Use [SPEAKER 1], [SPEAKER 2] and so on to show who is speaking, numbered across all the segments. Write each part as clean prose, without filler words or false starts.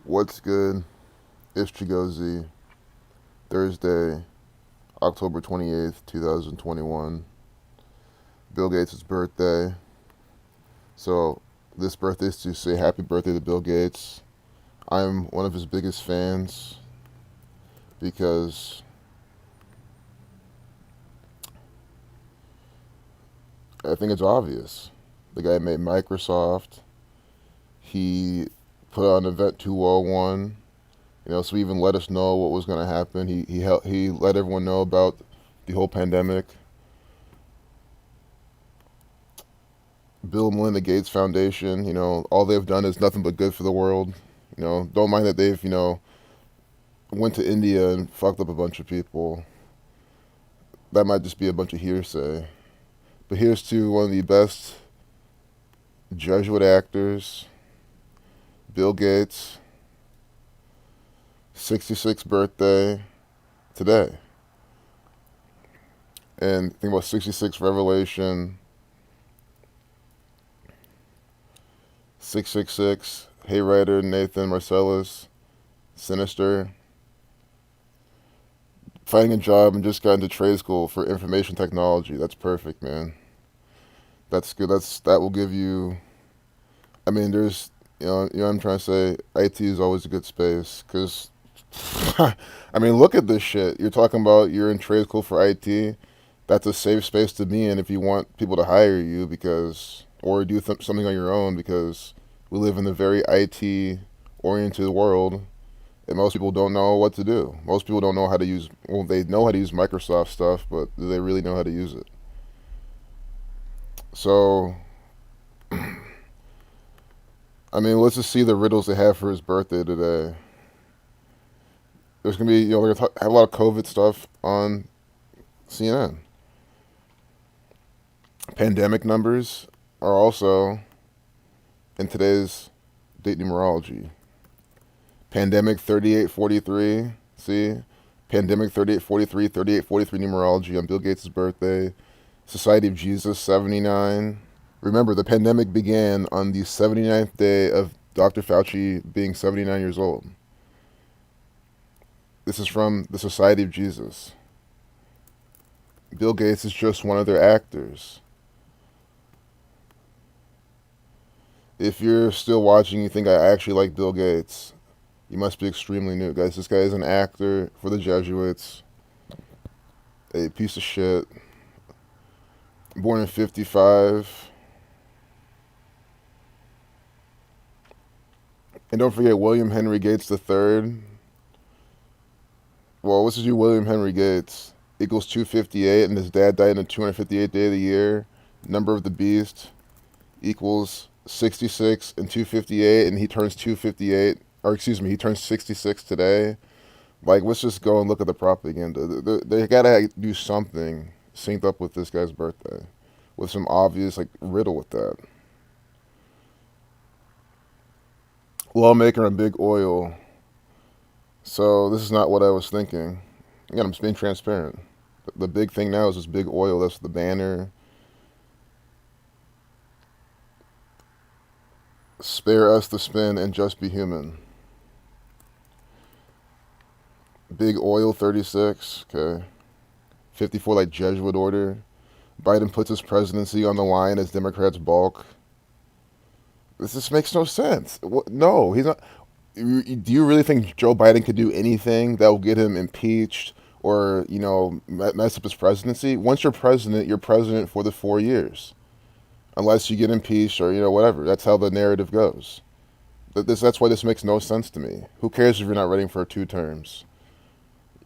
[SPEAKER 1] What's good? It's Chigozy. Thursday, October 28th, 2021. Bill Gates' birthday. So, this birthday is to say happy birthday to Bill Gates. I'm one of his biggest fans because I think it's obvious. The guy made Microsoft. He put on Event 201. So he even let us know what was going to happen. He let everyone know about the whole pandemic. Bill and Melinda Gates Foundation, all they've done is nothing but good for the world. Don't mind that they've, went to India and fucked up a bunch of people. That might just be a bunch of hearsay. But here's to one of the best Jesuit actors, Bill Gates, 66th birthday today. And think about 66 Revelation, 666, Hey Writer, Nathan Marcellus, Sinister, finding a job and just got into trade school for information technology. That's perfect, man. That's good. That will give you. I mean, there's what I'm trying to say. IT is always a good space because, I mean, look at this shit. You're talking about you're in trade school for IT. That's a safe space to be in if you want people to hire you because or do something on your own because we live in a very IT oriented world and most people don't know what to do. Most people don't know how to use. Well, they know how to use Microsoft stuff, but do they really know how to use it? So, I mean, let's just see the riddles they have for his birthday today. There's gonna be, they're gonna have a lot of COVID stuff on CNN. Pandemic numbers are also in today's date numerology. Pandemic 3843. See? Pandemic 3843, 3843 numerology on Bill Gates' birthday. Society of Jesus 79. Remember, the pandemic began on the 79th day of Dr. Fauci being 79 years old. This is from the Society of Jesus. Bill Gates is just one of their actors. If you're still watching, you think I actually like Bill Gates, you must be extremely new, guys. This guy is an actor for the Jesuits, a piece of shit, born in 55. And don't forget William Henry Gates III. Well, what's to do William Henry Gates? Equals 258, and his dad died on the 258th day of the year. Number of the beast equals 66 and 258, and he turns 258, or excuse me, he turns 66 today. Like, let's just go and look at the propaganda. They gotta do something synced up with this guy's birthday, with some obvious like riddle with that. Lawmaker and big oil. So this is not what I was thinking. Again, I'm just being transparent. The big thing now is this big oil. That's the banner. Spare us the spin and just be human. Big oil 36. Okay. 54 like Jesuit order. Biden puts his presidency on the line as Democrats balk. This just makes no sense. No, he's not. Do you really think Joe Biden could do anything that will get him impeached or mess up his presidency? Once you're president for the 4 years, unless you get impeached or whatever. That's how the narrative goes. That's why this makes no sense to me. Who cares if you're not running for 2 terms?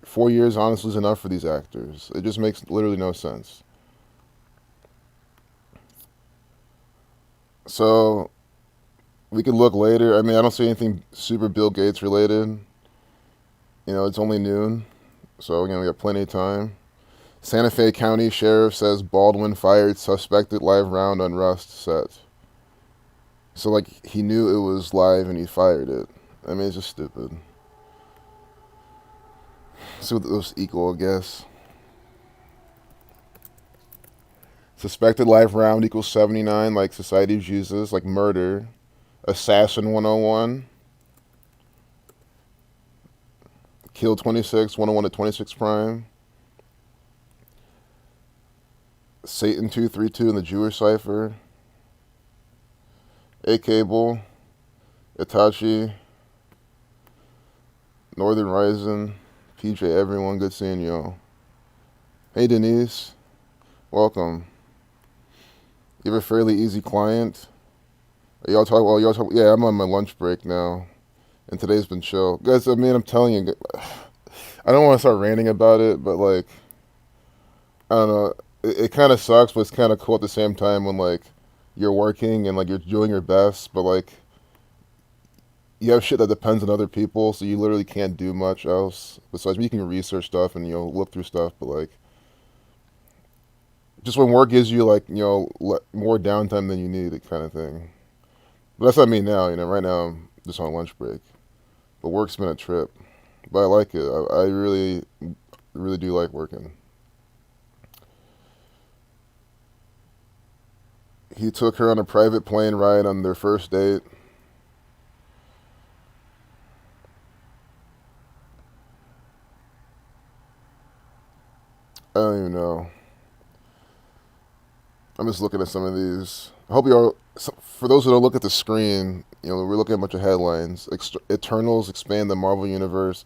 [SPEAKER 1] 4 years honestly is enough for these actors. It just makes literally no sense. So we could look later. I mean, I don't see anything super Bill Gates related. It's only noon, so we got plenty of time. Santa Fe County Sheriff says Baldwin fired suspected live round on Rust set. So, like, he knew it was live and he fired it. I mean, it's just stupid. See what those equal, I guess. Suspected live round equals 79, like Society of Jesus, like murder. Assassin 101. Kill 26, 101 to 26 prime. Satan 232 in the Jewish cipher. A Cable. Itachi. Northern Rising. PJ, everyone, good seeing you. Hey Denise, welcome. You have a fairly easy client. Y'all talk. Well, y'all talk. Yeah, I'm on my lunch break now, and today's been chill, guys. I mean, I'm telling you, I don't want to start ranting about it, but like, I don't know. It kind of sucks, but it's kind of cool at the same time when like you're working and like you're doing your best, but like you have shit that depends on other people, so you literally can't do much else besides you can research stuff and look through stuff, but like just when work gives you like more downtime than you need, it kind of thing. But that's not me now. Right now I'm just on lunch break, but work's been a trip. But I like it. I really, really do like working. He took her on a private plane ride on their first date. I don't even know. I'm just looking at some of these. I hope you all. For those who don't look at the screen, we're looking at a bunch of headlines. Eternals expand the Marvel universe.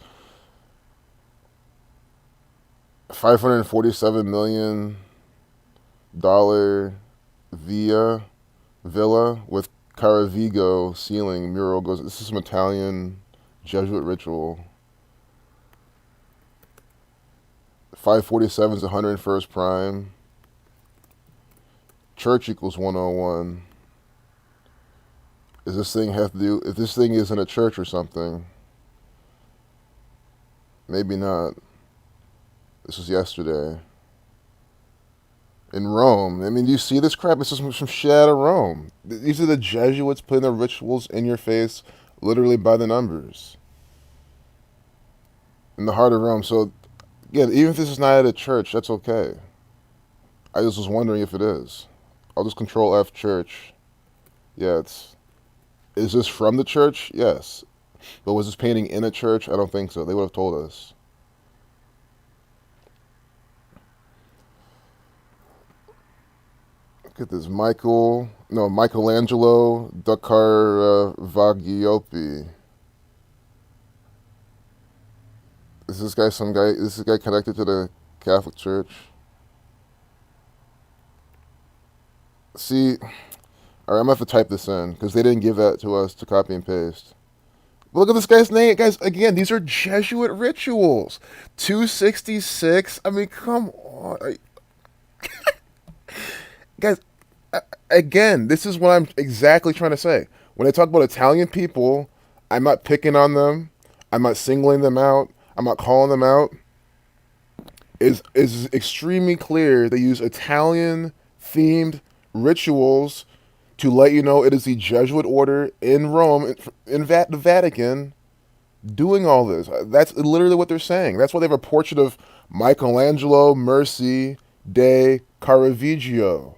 [SPEAKER 1] $547 million villa with Caravaggio ceiling mural goes. This is some Italian Jesuit ritual. 547 is 101st prime. Church equals 101. Does this thing have to do? If this thing is in a church or something, maybe not. This was yesterday. In Rome. I mean, do you see this crap? This is some shit out of Rome. These are the Jesuits putting their rituals in your face, literally by the numbers. In the heart of Rome. So, yeah, even if this is not at a church, that's okay. I just was wondering if it is. I'll just control F church. Yeah, it's... Is this from the church? Yes. But was this painting in a church? I don't think so. They would have told us. Look at this. Michelangelo da Caravaggio. Is this guy Is this guy connected to the Catholic Church? See, alright, I'm gonna have to type this in because they didn't give that to us to copy and paste. But look at this guy's name, guys. Again, these are Jesuit rituals. 266. I mean, come on, guys. Again, this is what I'm exactly trying to say. When I talk about Italian people, I'm not picking on them. I'm not singling them out. I'm not calling them out. Is extremely clear. They use Italian themed rituals to let you know it is the Jesuit order in Rome, in the Vatican, doing all this. That's literally what they're saying. That's why they have a portrait of Michelangelo Mercy de Caravaggio.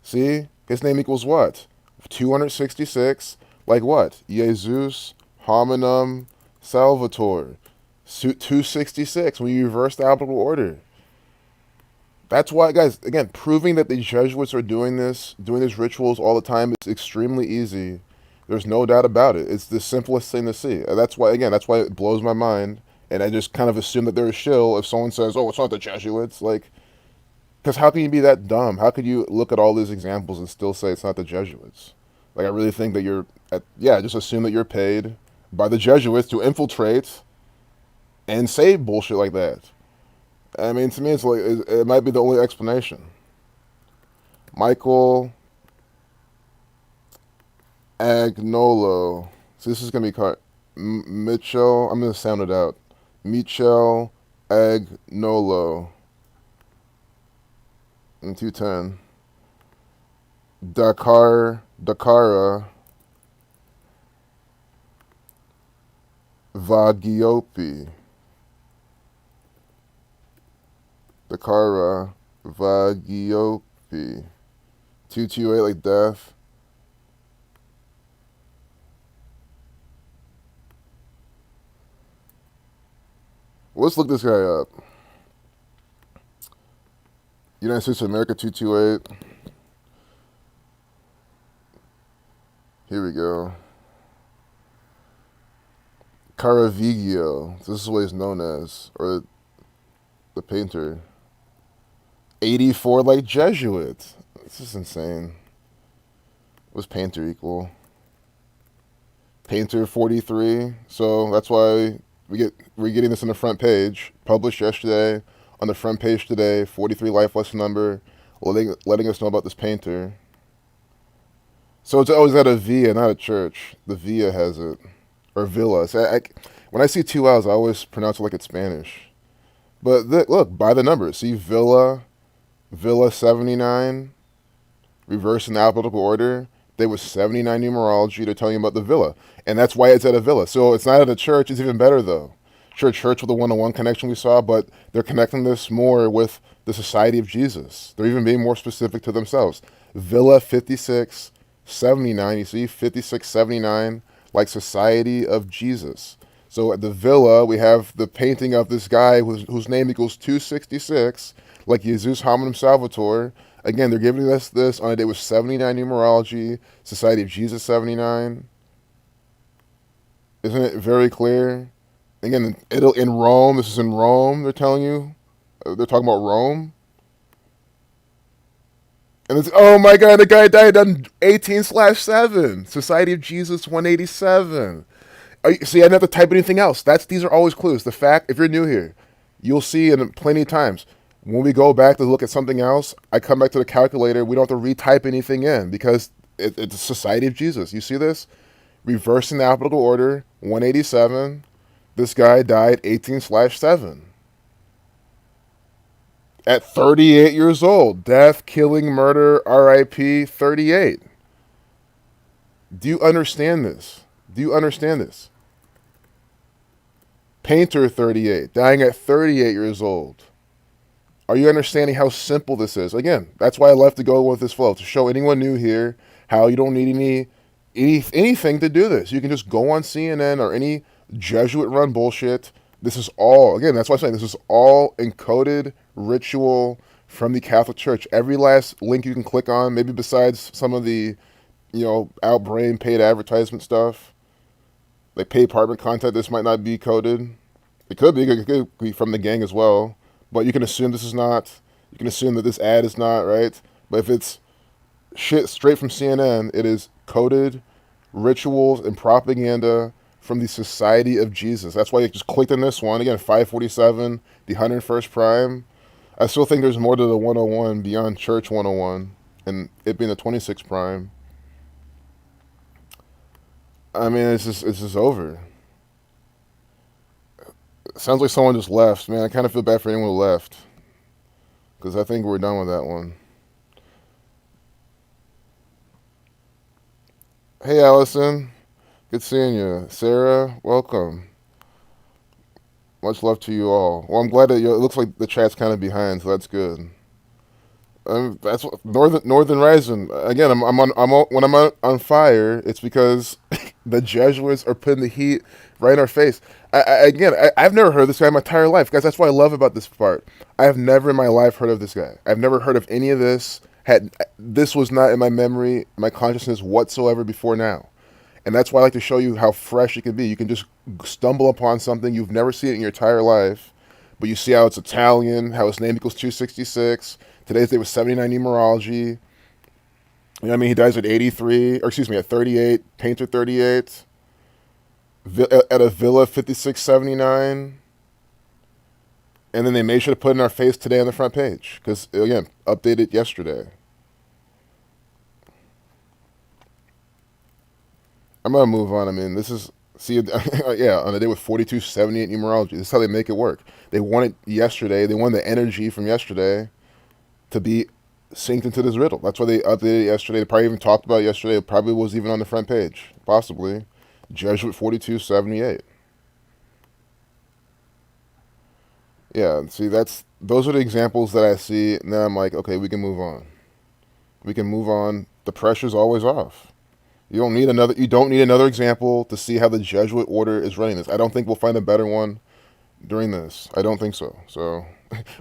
[SPEAKER 1] See? His name equals what? 266. Like what? Jesus Hominum Salvator. 266 when you reverse the alphabetical order. That's why, guys, again, proving that the Jesuits are doing these rituals all the time is extremely easy. There's no doubt about it. It's the simplest thing to see. That's why it blows my mind. And I just kind of assume that they're a shill if someone says, oh, it's not the Jesuits. Like, because how can you be that dumb? How could you look at all these examples and still say it's not the Jesuits? Like, I really think that just assume that you're paid by the Jesuits to infiltrate and say bullshit like that. I mean, to me, it's like it might be the only explanation. Michael Agnolo. So this is gonna be called Mitchell. I'm gonna sound it out. Michel Agnolo. In 210. Dakara Vaggiopi. Dakara Vaggiopi. 228 like death. Let's look this guy up. United States of America 228. Here we go. Caravaggio. This is what he's known as, or the painter. 84 like Jesuit. This is insane. What's painter equal? Painter 43. So that's why we're getting this on the front page. Published yesterday on the front page today. 43 life lesson number, letting us know about this painter. So it's always at a villa, not a church. The villa has it, or villa. So when I see two L's, I always pronounce it like it's Spanish. But look, by the numbers. See Villa 79, reverse in alphabetical order. There was 79 numerology. They're telling you about the villa. And that's why it's at a villa. So it's not at a church. It's even better, though. Sure, church with the one-on-one connection we saw, but they're connecting this more with the Society of Jesus. They're even being more specific to themselves. Villa 5679. You see, 5679, like Society of Jesus. So at the villa, we have the painting of this guy whose name equals 266, like Jesus Hominum Salvator. Again, they're giving us this on a day with 79 numerology, Society of Jesus 79. Isn't it very clear? Again, in Rome, this is in Rome, they're telling you. They're talking about Rome. And it's, oh my God, the guy died on 18/7, Society of Jesus 187. See, I didn't have to type anything else. These are always clues. The fact, if you're new here, you'll see it plenty of times. When we go back to look at something else, I come back to the calculator. We don't have to retype anything in because it's a Society of Jesus. You see this? Reversing the alphabetical order, 187. This guy died 18/7. At 38 years old. Death, killing, murder, RIP, 38. Do you understand this? Do you understand this? Painter, 38. Dying at 38 years old. Are you understanding how simple this is? Again, that's why I love to go with this flow, to show anyone new here how you don't need anything to do this. You can just go on CNN or any Jesuit-run bullshit. This is all, again, that's why I'm saying this is all encoded ritual from the Catholic Church. Every last link you can click on, maybe besides some of the, outbrain paid advertisement stuff, like paid partner content, this might not be coded. It could be from the gang as well. But you can assume this is not. You can assume that this ad is not, right? But if it's shit straight from CNN, it is coded rituals and propaganda from the Society of Jesus. That's why you just clicked on this one. Again, 547, the 101st prime. I still think there's more to the 101 beyond Church 101, and it being the 26th prime. I mean, it's just over. Sounds like someone just left. Man, I kind of feel bad for anyone who left. Because I think we're done with that one. Hey, Allison. Good seeing you. Sarah, welcome. Much love to you all. Well, I'm glad that it looks like the chat's kind of behind, so that's good. That's what, Northern Rising. Again, when I'm on fire, it's because the Jesuits are putting the heat right in our face. I've never heard of this guy in my entire life, guys. That's what I love about this part. I have never in my life heard of this guy. I've never heard of any of this. This was not in my memory, my consciousness whatsoever before now. And that's why I like to show you how fresh it can be. You can just stumble upon something you've never seen it in your entire life, but you see how it's Italian, how his name equals 266. Today's day was 79 numerology. You know what I mean? He dies at 83, or excuse me, at 38, Painter 38, at a Villa 5679. And then they made sure to put it in our face today on the front page, because, again, updated yesterday. I'm going to move on. I mean, this is, yeah, on a day with 4278 numerology. This is how they make it work. They want it yesterday. They want the energy from yesterday to be synced into this riddle. That's why they updated it yesterday. They probably even talked about it yesterday. It probably was even on the front page, possibly. Jesuit 4278. Yeah, see, those are the examples that I see, and then I'm like, okay, we can move on. We can move on. The pressure's always off. You don't need another example to see how the Jesuit order is running this. I don't think we'll find a better one during this. I don't think so. So,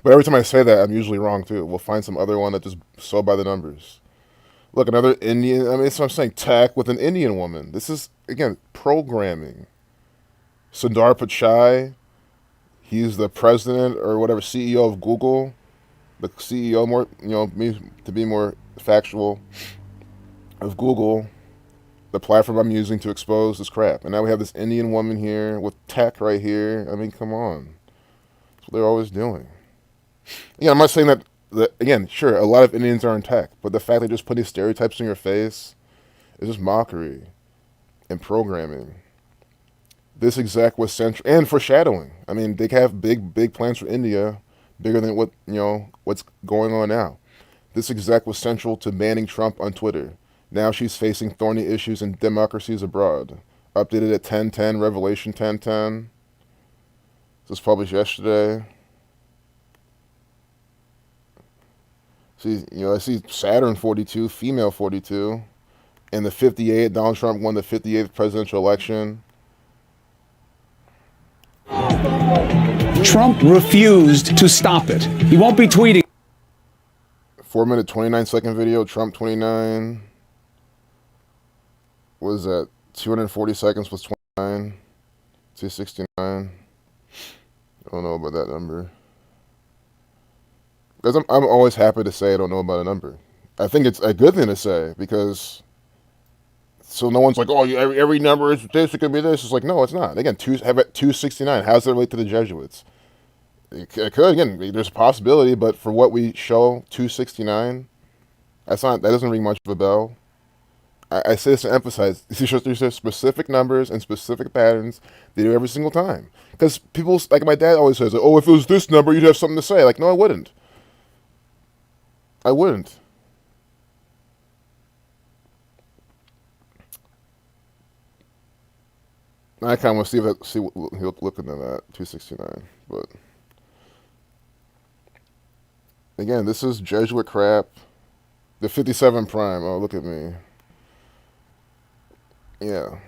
[SPEAKER 1] but every time I say that, I'm usually wrong too. We'll find some other one that just so by the numbers. Look, another Indian. I mean, that's what I'm saying. Tech with an Indian woman. This is again programming. Sundar Pichai. He's the president or whatever CEO of Google. The CEO, more to be more factual, of Google, the platform I'm using to expose this crap. And now we have this Indian woman here with tech right here. I mean, come on. That's what they're always doing. Yeah, I'm not saying that again, sure, a lot of Indians are in tech, but the fact they're just putting stereotypes in your face is just mockery and programming. This exec was central and foreshadowing. I mean, they have big plans for India, bigger than what's going on now. This exec was central to banning Trump on Twitter. Now she's facing thorny issues in democracies abroad. Updated at 10:10, Revelation 10:10. This was published yesterday. See, I see Saturn 42, female 42, and the 58. Donald Trump won the 58th presidential election.
[SPEAKER 2] Trump refused to stop it. He won't be tweeting.
[SPEAKER 1] 4-minute, 29-second video. Trump 29. What is that? 240 seconds plus 29. 269. I don't know about that number. Because I'm always happy to say I don't know about a number. I think it's a good thing to say because so no one's like, oh, every number is this, it could be this. It's like, no, it's not. Again, have it 269. How does that relate to the Jesuits? It could, again, there's a possibility, but for what we show, 269, that doesn't ring much of a bell. I say this to emphasize, there's specific numbers and specific patterns they do every single time. Because people, like my dad always says, oh, if it was this number, you'd have something to say. Like, no, I wouldn't. I wouldn't. I kind of want to see what he'll look into that 269. But again, this is Jesuit crap. The 57 prime. Oh, look at me. Yeah.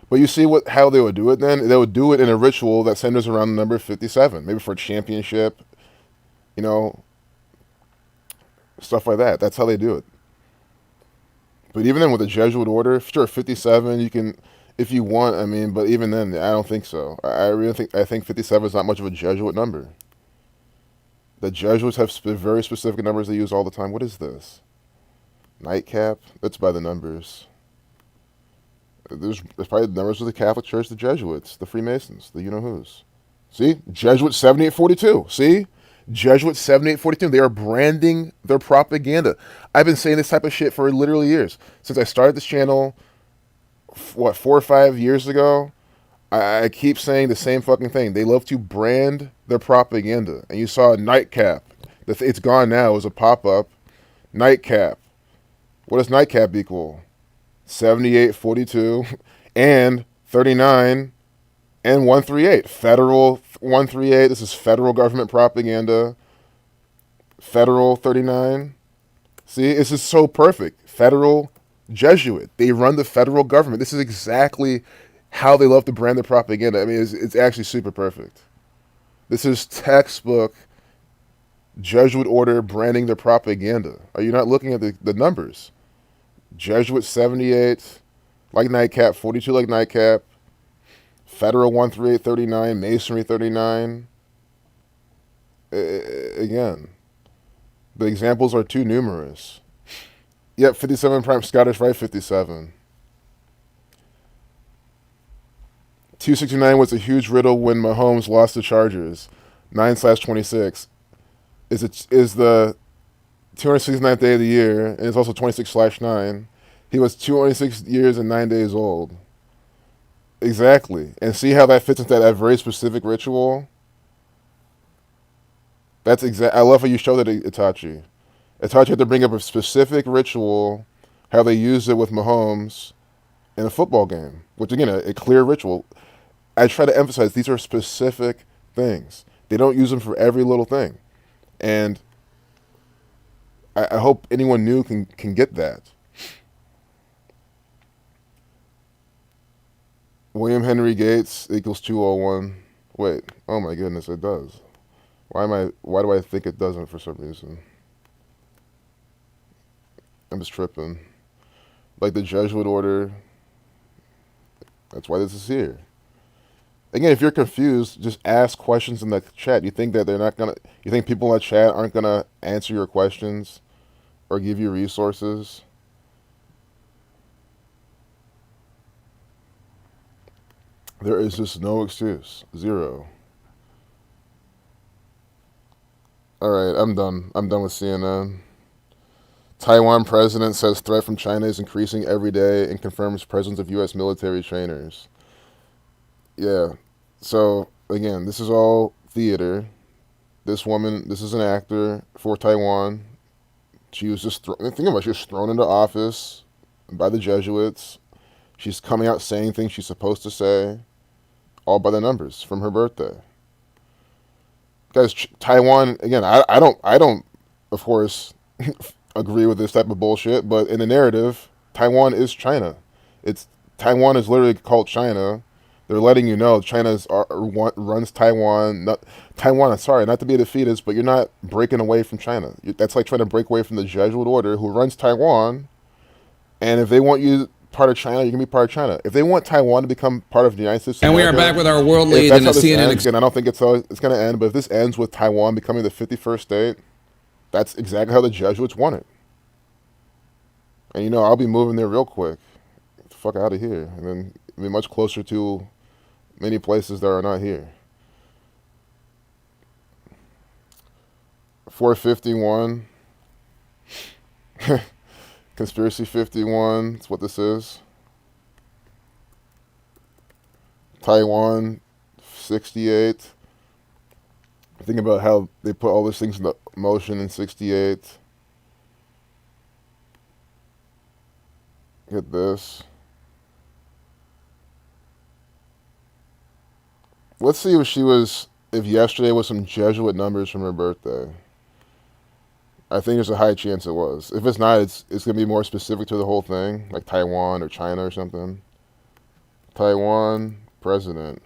[SPEAKER 1] But you see how they would do it then? They would do it in a ritual that centers around the number 57, maybe for a championship, stuff like that. That's how they do it. But even then, with the Jesuit order, sure, 57, you can, if you want, I mean, but even then, I don't think so. I think 57 is not much of a Jesuit number. The Jesuits have very specific numbers they use all the time. What is this? Nightcap? That's by the numbers. There's probably the numbers of the Catholic Church, the Jesuits, the Freemasons, the you-know-who's. See? Jesuit 7842. See? Jesuit 7842. They are branding their propaganda. I've been saying this type of shit for literally years. Since I started this channel, 4 or 5 years ago, I keep saying the same fucking thing. They love to brand their propaganda. And you saw a nightcap. It's gone now. It was a pop-up. Nightcap. What does nightcap equal? 7842 and 39 and 138. Federal 138. This is federal government propaganda. Federal 39. See, this is so perfect. Federal Jesuit. They run the federal government. This is exactly how they love to brand their propaganda. I mean, it's actually super perfect. This is textbook Jesuit order branding their propaganda. Are you not looking at the numbers? Jesuit 78, like nightcap, 42 like nightcap, federal 138 39, masonry 39. Again, the examples are too numerous. Yep, 57 prime, Scottish Rite 57. 269 was a huge riddle when Mahomes lost the Chargers. 9/26 is the 269th day of the year, and it's also 26/9. He was 226 years and 9 days old. Exactly. And see how that fits into that very specific ritual? That's exact. I love how you showed that, Itachi. Itachi had to bring up a specific ritual, how they used it with Mahomes in a football game, which again, a clear ritual. I try to emphasize these are specific things. They don't use them for every little thing. And I hope anyone new can get that. William Henry Gates equals 201. Wait. Oh my goodness, it does. Why do I think it doesn't for some reason? I'm just tripping. Like the Jesuit order. That's why this is here. Again, if you're confused, just ask questions in the chat. You think that they're not gonna? You think people in the chat aren't gonna answer your questions or give you resources? There is just no excuse. Zero. All right, I'm done. I'm done with CNN. Taiwan president says threat from China is increasing every day and confirms presence of U.S. military trainers. Yeah. So again, this is all theater. This woman, this is an actor for Taiwan. She was just think about it, she was thrown into office by the Jesuits. She's coming out saying things she's supposed to say, all by the numbers from her birthday. Guys, Taiwan again. I don't, of course, agree with this type of bullshit. But in the narrative, Taiwan is China. It's Taiwan is literally called China. They're letting you know China runs Taiwan. Not Taiwan. Sorry, not to be a defeatist, but you're not breaking away from China. That's like trying to break away from the Jesuit order, who runs Taiwan. And if they want you part of China, you can be part of China. If they want Taiwan to become part of the United States of
[SPEAKER 2] And we are
[SPEAKER 1] America,
[SPEAKER 2] back with our world
[SPEAKER 1] if
[SPEAKER 2] lead
[SPEAKER 1] that's
[SPEAKER 2] in
[SPEAKER 1] how
[SPEAKER 2] the
[SPEAKER 1] this
[SPEAKER 2] CNN.
[SPEAKER 1] ends, and I don't think it's how it's going to end, but if this ends with Taiwan becoming the 51st state, that's exactly how the Jesuits want it. And you know, I'll be moving there real quick. Get the fuck out of here. And then be much closer to many places that are not here. 451. Conspiracy 51. That's what this is. Taiwan 68. Think about how they put all these things into motion in 68. Get this. Let's see if yesterday was some Jesuit numbers from her birthday. I think there's a high chance it was. If it's not, it's gonna be more specific to the whole thing, like Taiwan or China or something. Taiwan president.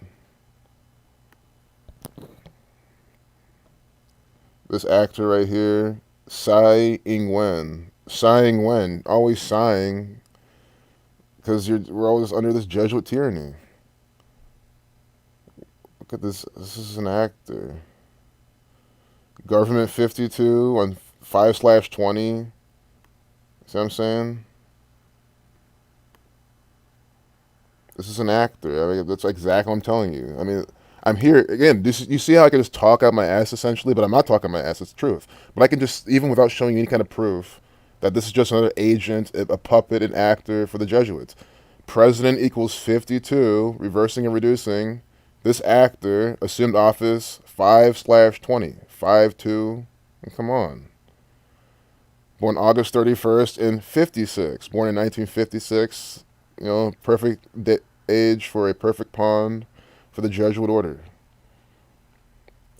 [SPEAKER 1] This actor right here, Tsai Ing-wen. Tsai Ing-wen, always sighing, because we're always under this Jesuit tyranny. Look at this. This is an actor. Government 52 on 5/20. See what I'm saying? This is an actor. I mean, that's exactly what I'm telling you. I mean, I'm here again. You see how I can just talk out my ass essentially, but I'm not talking my ass. It's truth. But I can just, even without showing you any kind of proof, that this is just another agent, a puppet, an actor for the Jesuits. President equals 52, reversing and reducing. This actor assumed office 5/20. 5/2. Come on. Born August 31st in 56. Born in 1956. You know, perfect age for a perfect pawn for the Jesuit order.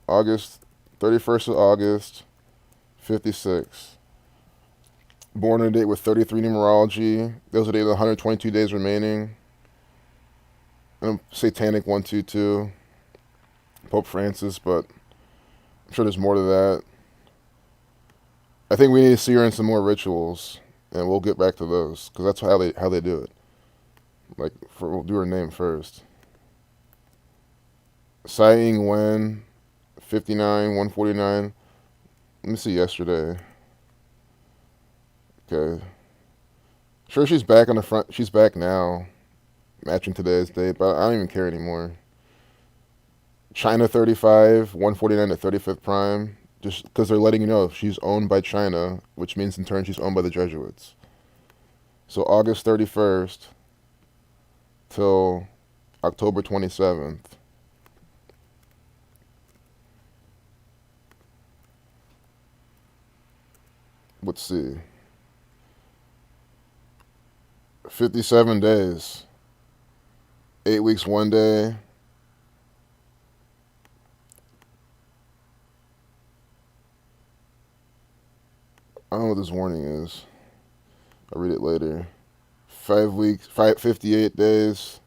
[SPEAKER 1] August 31st of August, 56. Born on a date with 33 numerology. Those are the 122 days remaining. And Satanic 122. Pope Francis, but I'm sure there's more to that. I think we need to see her in some more rituals, and we'll get back to those, because that's how they do it. Like, we'll do her name first. Tsai Ing-wen, 59, 149. Let me see yesterday. Okay. Sure, she's back on the front. She's back now, matching today's date, but I don't even care anymore. China 35, 149 to 35th prime, just because they're letting you know she's owned by China, which means in turn she's owned by the Jesuits. So August 31st till October 27th. Let's see. 57 days. 8 weeks, 1 day. I don't know what this warning is. I'll read it later. 5 weeks, 58 days.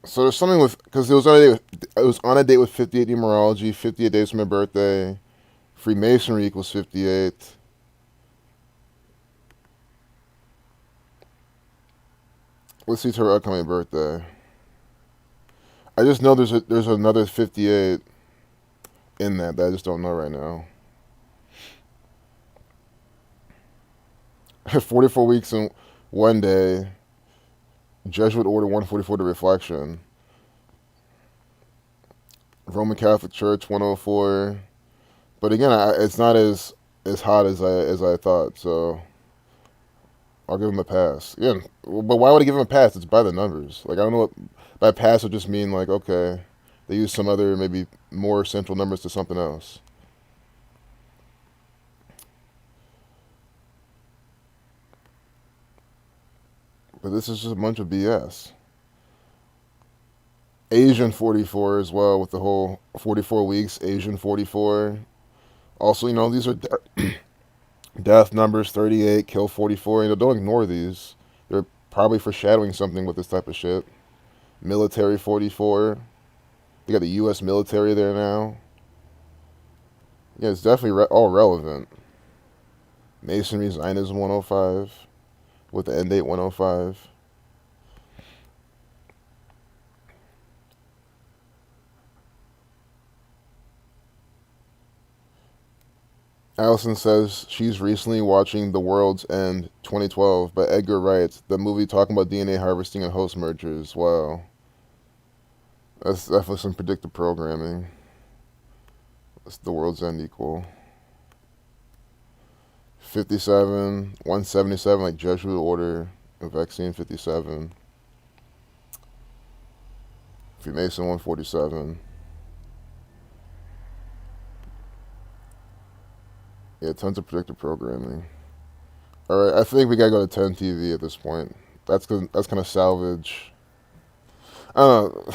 [SPEAKER 1] So there's something with because it was on a date it was on a date with 58 numerology, 58 days from my birthday. Freemasonry equals 58. Let's see to her upcoming birthday. I just know there's another 58 in that I just don't know right now. 44 weeks and 1 day. Jesuit Order 144 to reflection. Roman Catholic Church 104. But again, it's not as hot as I thought. So I'll give him a pass. Again, but why would I give him a pass? It's by the numbers. Like I don't know what by pass would just mean. Like okay, they use some other maybe more central numbers to something else. But this is just a bunch of BS. Asian 44 as well with the whole 44 weeks. Asian 44. Also, these are death numbers 38, kill 44. Don't ignore these. They're probably foreshadowing something with this type of shit. Military 44. They got the U.S. military there now. Yeah, it's definitely all relevant. Masonry Zionism 105 with the end date 105. Allison says she's recently watching The World's End 2012 by Edgar Wright, the movie talking about DNA harvesting and host mergers. Wow. That's definitely some predictive programming. What's The World's End equal? 57, 177, like Jesuit Order, a vaccine 57. Freemason 147. Yeah, tons of predictive programming. All right, I think we gotta go to 10 TV at this point. That's kind of salvage. I don't know.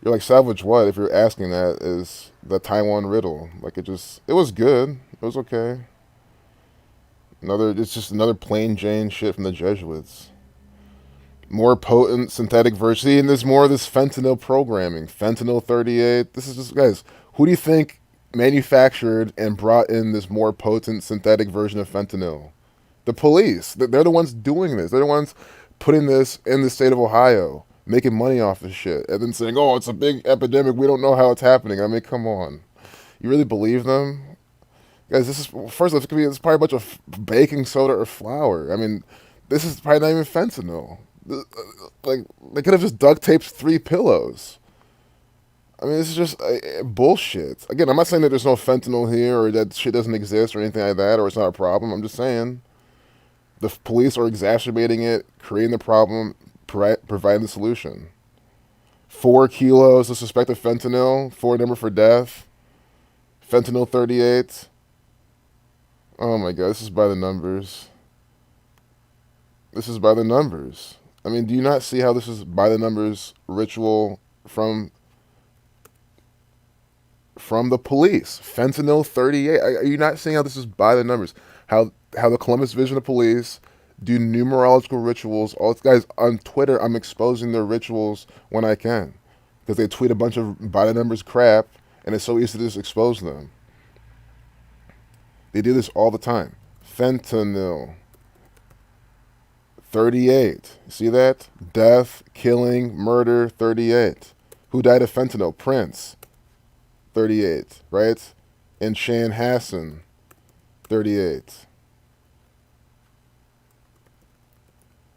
[SPEAKER 1] You're like salvage what? If you're asking that, is the Taiwan riddle? Like it was good. It was okay. It's just another plain Jane shit from the Jesuits. More potent synthetic version. See, and there's more of this fentanyl programming. Fentanyl 38. This is just, guys, who do you think manufactured and brought in this more potent synthetic version of fentanyl? The police. They're the ones doing this. They're the ones putting this in the state of Ohio, making money off this shit, and then saying, oh, it's a big epidemic. We don't know how it's happening. I mean, come on. You really believe them? Guys, this is, first off, it's probably a bunch of baking soda or flour. I mean, this is probably not even fentanyl. Like, they could have just duct taped 3 pillows. I mean, this is just bullshit. Again, I'm not saying that there's no fentanyl here or that shit doesn't exist or anything like that or it's not a problem. I'm just saying the police are exacerbating it, creating the problem, providing the solution. 4 kilos of suspected fentanyl, 4 number for death, fentanyl 38. Oh my god, this is by the numbers. This is by the numbers. I mean, do you not see how this is by the numbers ritual from the police? Fentanyl 38. Are you not seeing how this is by the numbers? How the Columbus Division of Police do numerological rituals. All guys on Twitter, I'm exposing their rituals when I can because they tweet a bunch of by the numbers crap, and it's so easy to just expose them. They do this all the time. Fentanyl 38. See that? Death, killing, murder 38. Who died of fentanyl? Prince 38, right? And Shan Hassan 38.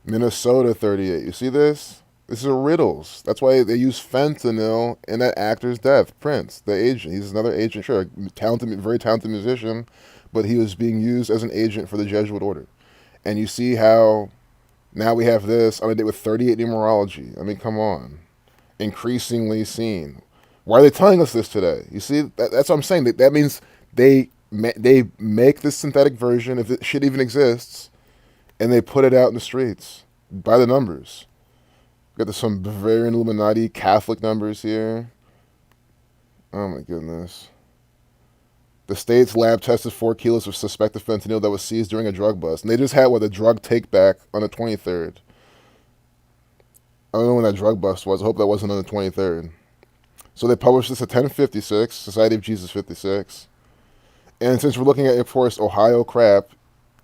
[SPEAKER 1] Minnesota 38. You see this? This is riddles. That's why they use fentanyl in that actor's death. Prince, the agent. He's another agent, sure, talented, very talented musician, but he was being used as an agent for the Jesuit order. And you see how now we have this on a date with 38 numerology. I mean, come on. Increasingly seen. Why are they telling us this today? You see, that's what I'm saying. That means they make this synthetic version, if it shit even exists, and they put it out in the streets by the numbers. We got some Bavarian Illuminati Catholic numbers here. Oh my goodness. The state's lab tested 4 kilos of suspected fentanyl that was seized during a drug bust. And they just had, a drug take back on the 23rd. I don't know when that drug bust was. I hope that wasn't on the 23rd. So they published this at 1056, Society of Jesus 56. And since we're looking at, of course, Ohio crap,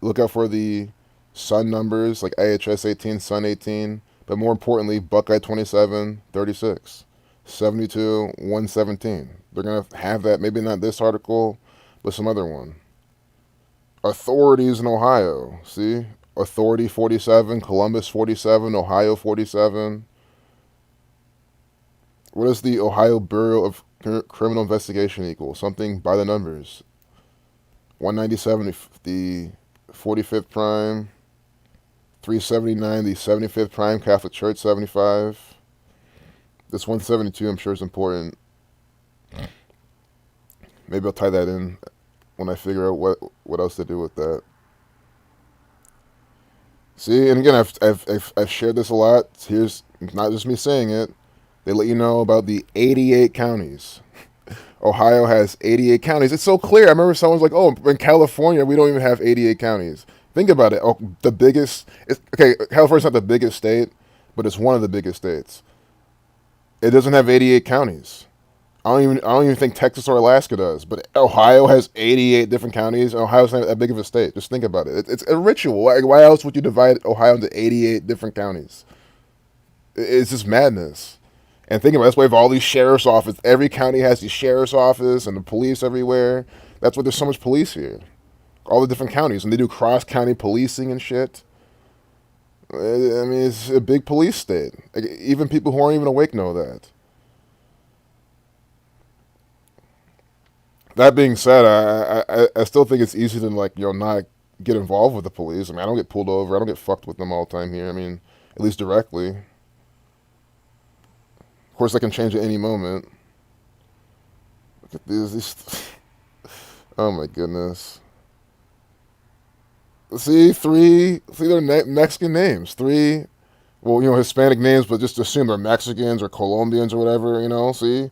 [SPEAKER 1] look out for the Sun numbers like AHS 18, Sun 18, but more importantly, Buckeye 27, 36, 72, 117. They're going to have that, maybe not this article, but some other one. Authorities in Ohio, see? Authority 47, Columbus 47, Ohio 47. What does the Ohio Bureau of Criminal Investigation equal? Something by the numbers. 197, the 45th prime. 379, the 75th prime, Catholic Church 75. This 172, I'm sure, is important. Maybe I'll tie that in when I figure out what else to do with that. See, and again, I've shared this a lot. Here's not just me saying it. They let you know about the 88 counties. Ohio has 88 counties. It's so clear. I remember someone's like, "Oh, in California, we don't even have 88 counties." Think about it. Oh, the biggest. Okay, California's not the biggest state, but it's one of the biggest states. It doesn't have 88 counties. I don't even think Texas or Alaska does. But Ohio has 88 different counties. And Ohio's not that big of a state. Just think about it. It's a ritual. Why else would you divide Ohio into 88 different counties? It's just madness. And think about it, that's why we have all these sheriff's offices. Every county has these sheriff's office and the police everywhere. That's why there's so much police here. All the different counties. And they do cross-county policing and shit. I mean, it's a big police state. Like, even people who aren't even awake know that. That being said, I still think it's easy to, like, not get involved with the police. I mean, I don't get pulled over. I don't get fucked with them all the time here. I mean, at least directly. Of course, that can change at any moment. Look at these oh my goodness. See, they're Mexican names. Three, well, Hispanic names, but just assume they're Mexicans or Colombians or whatever, see?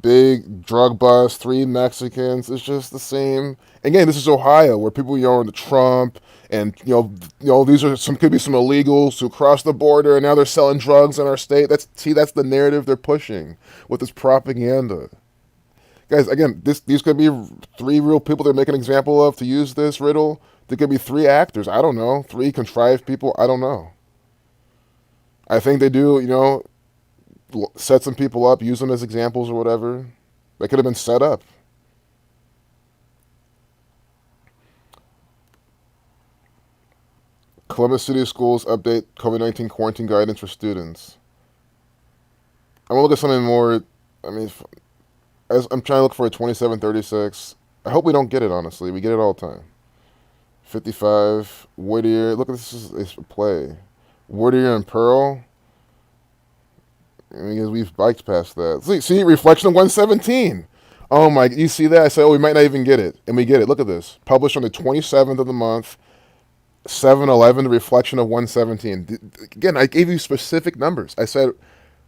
[SPEAKER 1] Big drug bust, three Mexicans. It's just the same. Again, this is Ohio, where people, are into Trump, and these are could be some illegals who cross the border, and now they're selling drugs in our state. That's the narrative they're pushing with this propaganda. Guys, again, these could be three real people they're making an example of to use this riddle. There could be three actors. I don't know. Three contrived people. I don't know. I think they do, set some people up, use them as examples or whatever. They could have been set up. Columbus City Schools update COVID-19 quarantine guidance for students. I'm going to look at something more. I mean, I'm trying to look for a 2736. I hope we don't get it, honestly. We get it all the time. 55, Whittier. Look, this is a play. Whittier and Pearl. Because we've biked past that. See, reflection of 117. Oh my, you see that? I said, we might not even get it. And we get it. Look at this. Published on the 27th of the month. 7/11, the reflection of 117. Again, I gave you specific numbers. I said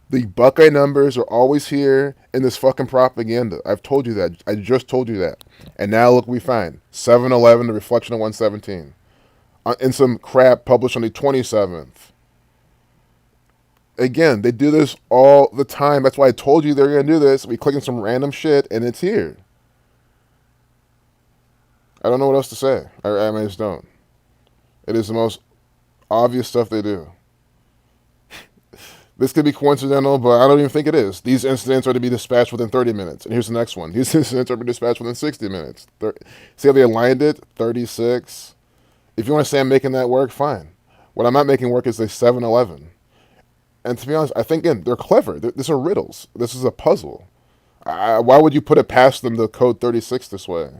[SPEAKER 1] the Buckeye numbers are always here in this fucking propaganda. I've told you that. I just told you that. And now look what we find. 7/11, the reflection of 117. In some crap published on the 27th. Again, they do this all the time. That's why I told you they're going to do this. We click on some random shit, and it's here. I don't know what else to say. I just don't. It is the most obvious stuff they do. This could be coincidental, but I don't even think it is. These incidents are to be dispatched within 30 minutes. And here's the next one. These incidents are to be dispatched within 60 minutes. See how they aligned it? 36. If you want to say I'm making that work, fine. What I'm not making work is the 7/11. And to be honest, I think, again, they're clever. These are riddles. This is a puzzle. Why would you put it past them to code 36 this way?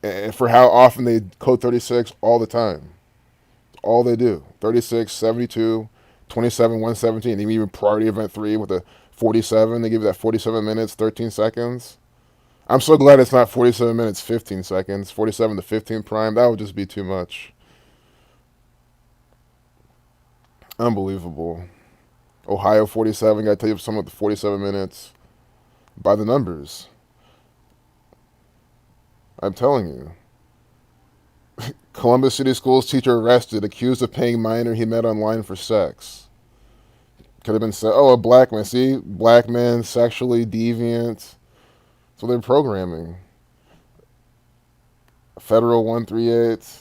[SPEAKER 1] And for how often they code 36 all the time. All they do. 36, 72, 27, 117. Even priority event 3 with the 47. They give you that 47 minutes, 13 seconds. I'm so glad it's not 47 minutes, 15 seconds. 47 to 15 prime. That would just be too much. Unbelievable. Ohio 47. Got to tell you some of the 47 minutes. By the numbers. I'm telling you. Columbus City Schools teacher arrested, accused of paying minor he met online for sex. Could have been said, oh, a black man. See, black men sexually deviant. So they're programming. Federal 138.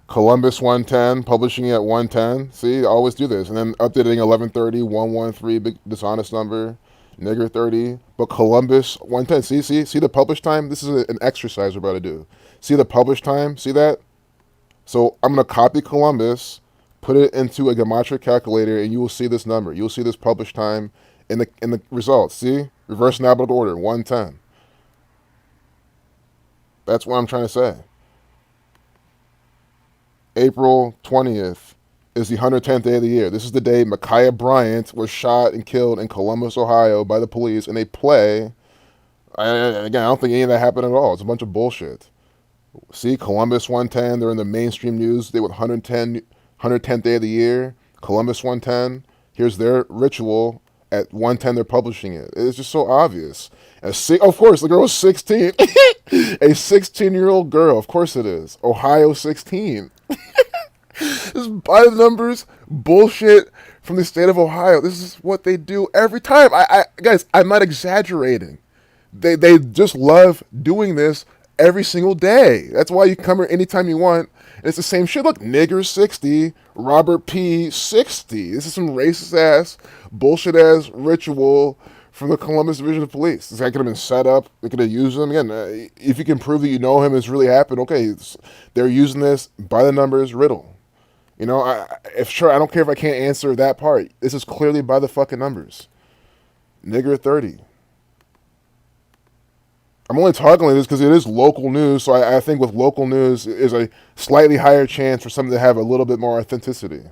[SPEAKER 1] Columbus 110, publishing at 110. See, I always do this. And then updating 1130, 113, big dishonest number, nigger 30. But Columbus 110. See the publish time? This is an exercise we're about to do. See the publish time? See that? So I'm going to copy Columbus, put it into a gematria calculator, and you will see this number. You'll see this publish time in the results. See? Reverse in alphabetical order, 110. That's what I'm trying to say. April 20th is the 110th day of the year. This is the day Micaiah Bryant was shot and killed in Columbus, Ohio by the police in a play. Again, I don't think any of that happened at all. It's a bunch of bullshit. See, Columbus 110, they're in the mainstream news. They with 110th day of the year. Columbus 110, here's their ritual. At 110, they're publishing it. It's just so obvious. Of course, the girl was 16. A 16-year-old girl. Of course it is. Ohio 16. This is by the numbers bullshit from the state of Ohio. This is what they do every time. Guys, I'm not exaggerating. They just love doing this every single day. That's why you come here anytime you want. And it's the same shit. Look, nigger 60, Robert P 60. This is some racist ass, bullshit ass ritual from the Columbus Division of Police. This guy could have been set up. They could have used him. Again, if you can prove that you know him, it's really happened. Okay, they're using this by the numbers riddle. You know, I don't care if I can't answer that part. This is clearly by the fucking numbers. Nigger 30. I'm only talking like this because it is local news, so I think with local news is a slightly higher chance for something to have a little bit more authenticity.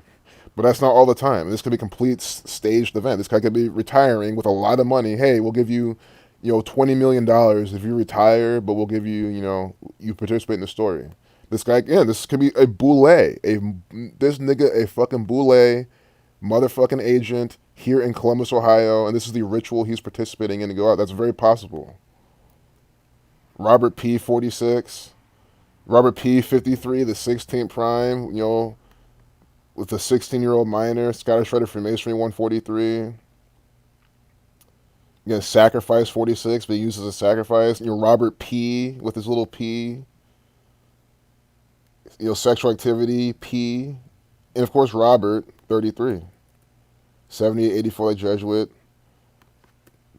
[SPEAKER 1] But that's not all the time. This could be a complete staged event. This guy could be retiring with a lot of money. Hey, we'll give you, $20 million if you retire, but we'll give you, you participate in the story. This guy, again, this could be a boule. This nigga, a fucking boule, motherfucking agent here in Columbus, Ohio, and this is the ritual he's participating in to go out. That's very possible. Robert P 46, Robert P 53, the 16th prime, with the 16-year-old minor, Scottish Rite of Freemasonry 143. Again, Sacrifice 46, being used as a sacrifice. Robert P with his little P. Sexual activity P, and of course Robert 33, 7884 like Jesuit.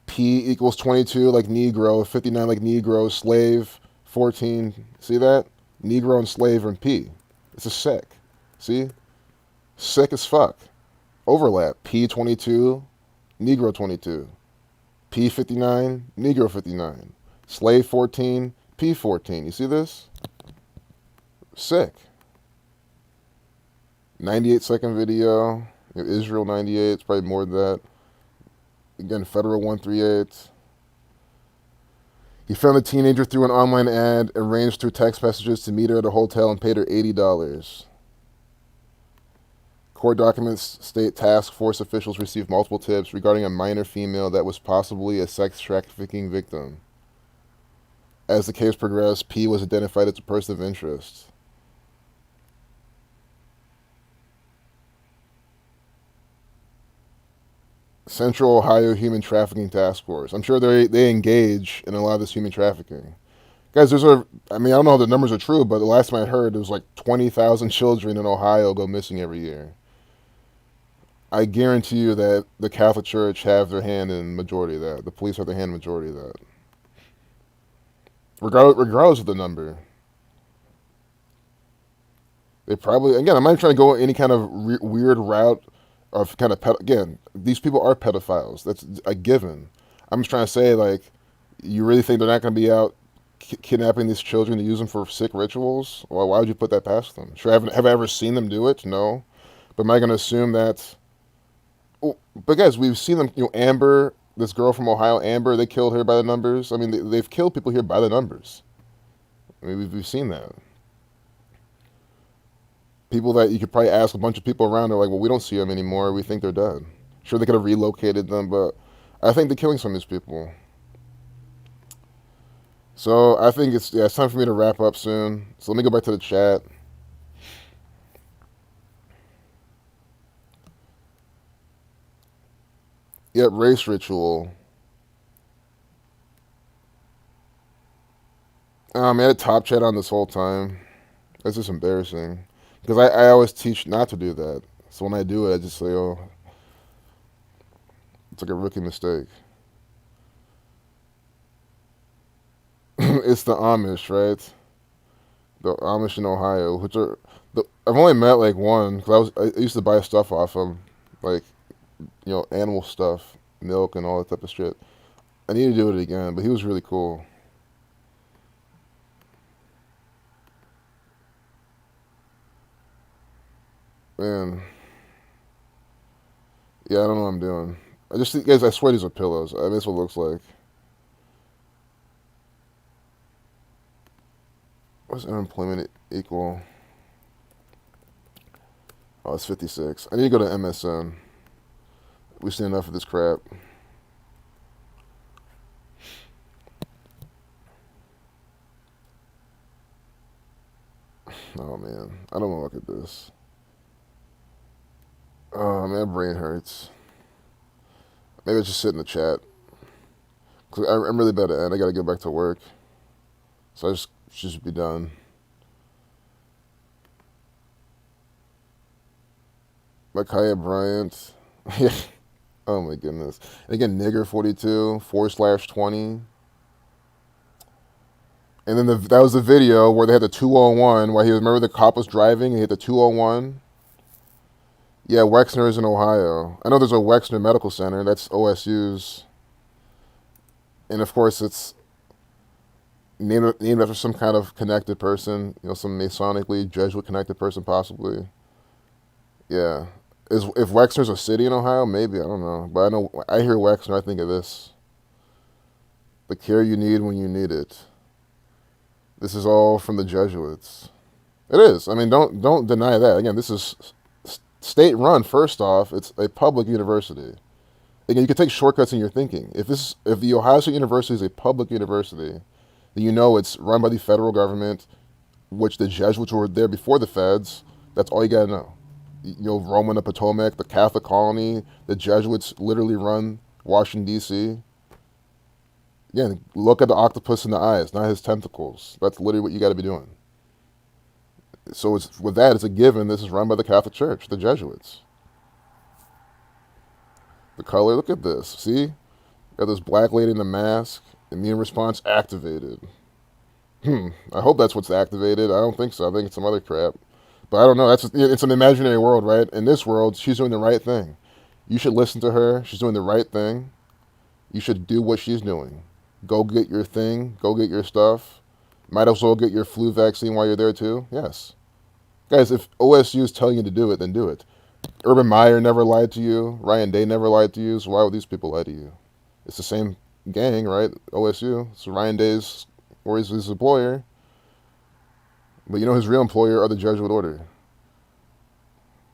[SPEAKER 1] P equals 22 like Negro, 59 like Negro, slave 14. See that? Negro and slave are in P. It's a sick. See? Sick as fuck. Overlap. P 22, Negro 22. P 59, Negro 59. Slave 14, P 14. You see this? Sick. 98-second video. Israel 98. It's probably more than that. Again, Federal 138. He found the teenager through an online ad, arranged through text messages to meet her at a hotel and paid her $80. Court documents state task force officials received multiple tips regarding a minor female that was possibly a sex trafficking victim. As the case progressed, P was identified as a person of interest. Central Ohio Human Trafficking Task Force. I'm sure they engage in a lot of this human trafficking. Guys, I don't know if the numbers are true, but the last time I heard, it was like 20,000 children in Ohio go missing every year. I guarantee you that the Catholic Church have their hand in the majority of that. The police have their hand in the majority of that. Regardless of the number. They probably, again, I'm not trying to go any kind of weird route of kind of, again, these people are pedophiles. That's a given. I'm just trying to say, like, you really think they're not going to be out kidnapping these children to use them for sick rituals? Well, why would you put that past them? Sure, have I ever seen them do it? No. But am I going to assume that? Oh, but guys, we've seen them. Amber, this girl from Ohio, Amber, they killed her by the numbers. I mean, they've killed people here by the numbers. I mean, we've seen that. People that you could probably ask a bunch of people around are like, well, we don't see them anymore. We think they're dead. Sure, they could have relocated them, but I think they're killing some of these people. So I think it's time for me to wrap up soon. So let me go back to the chat. Yeah, race ritual. Man, I had top chat on this whole time. That's just embarrassing. Because I always teach not to do that. So when I do it, I just say, oh, it's like a rookie mistake. It's the Amish, right? The Amish in Ohio, which are I've only met like one because I used to buy stuff off them, like animal stuff, milk and all that type of shit. I need to do it again, but he was really cool. Man, yeah, I don't know what I'm doing. I just think, guys, I swear these are pillows. I mean, that's what it looks like. What's unemployment equal? Oh, it's 56. I need to go to MSN. We've seen enough of this crap. Oh man, I don't want to look at this. Oh man, my brain hurts. Maybe I just sit in the chat. Cause I'm really bad at it. I gotta get back to work. So I just should be done. Micaiah Bryant. Oh my goodness. And again, nigger 42 /20. And then that was the video where they had the 201 while he was, remember the cop was driving and he hit the 201? Yeah, Wexner is in Ohio. I know there's a Wexner Medical Center. That's OSU's. And of course it's named after some kind of connected person, some Masonically Jesuit connected person possibly. Yeah. If Wexner's a city in Ohio, maybe, I don't know. But I hear Wexner, I think of this. The care you need when you need it. This is all from the Jesuits. It is. I mean, don't deny that. Again, this is state run. First off, it's a public university. Again, you can take shortcuts in your thinking. If the Ohio State University is a public university, then you know it's run by the federal government, which the Jesuits were there before the feds. That's all you gotta know. Roman the Potomac, the Catholic colony, the Jesuits literally run Washington, D.C. Again, look at the octopus in the eyes, not his tentacles. That's literally what you got to be doing. So with that, it's a given. This is run by the Catholic Church, the Jesuits. The color, look at this. See? Got this black lady in the mask. Immune response activated. I hope that's what's activated. I don't think so. I think it's some other crap. But I don't know. It's an imaginary world, right? In this world, she's doing the right thing. You should listen to her. She's doing the right thing. You should do what she's doing. Go get your thing. Go get your stuff. Might as well get your flu vaccine while you're there too. Yes. Guys, if OSU is telling you to do it, then do it. Urban Meyer never lied to you. Ryan Day never lied to you. So why would these people lie to you? It's the same gang, right? OSU. So Ryan Day's, or he's his employer. But his real employer are the Jesuit order.